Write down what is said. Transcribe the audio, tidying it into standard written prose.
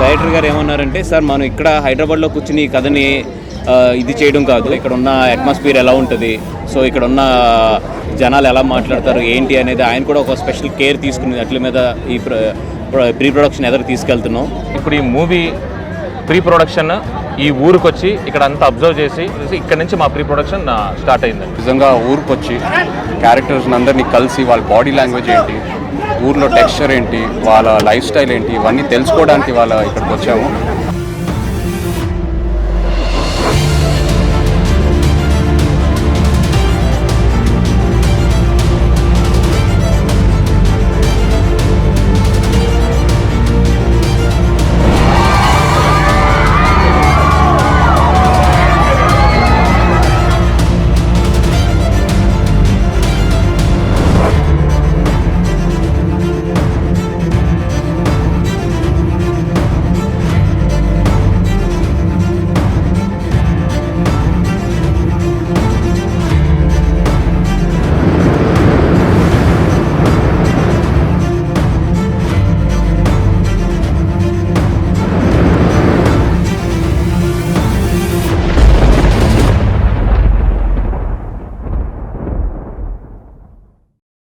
Director గారు ఏమన్నారంటే, sir మనం ఇక్కడ హైదరాబాద్లో కూర్చుని ఈ కథని ఇది చేయడం కాదు, ఇక్కడ ఉన్న అట్మాస్ఫియర్ ఎలా ఉంటుంది, సో ఇక్కడ ఉన్న జనాలు ఎలా మాట్లాడతారు ఏంటి అనేది ఆయన కూడా ఒక స్పెషల్ కేర్ తీసుకుని అట్ల మీద ఈ ప్రీ ప్రొడక్షన్ ఎదురు తీసుకెళ్తున్నాం. ఇప్పుడు ఈ మూవీ ప్రీ ప్రొడక్షన్ ఈ ఊరికి వచ్చి ఇక్కడ అంతా అబ్జర్వ్ చేసి ఇక్కడ నుంచి మా ప్రీ ప్రొడక్షన్ స్టార్ట్ అయింది. నిజంగా ఊరికి వచ్చి క్యారెక్టర్స్ అందరినీ కలిసి వాళ్ళ బాడీ లాంగ్వేజ్ ఏంటి, ఊర్లో టెక్స్చర్ ఏంటి, వాళ్ళ లైఫ్ స్టైల్ ఏంటి, ఇవన్నీ తెలుసుకోవడానికి ఇక్కడికి వచ్చాము.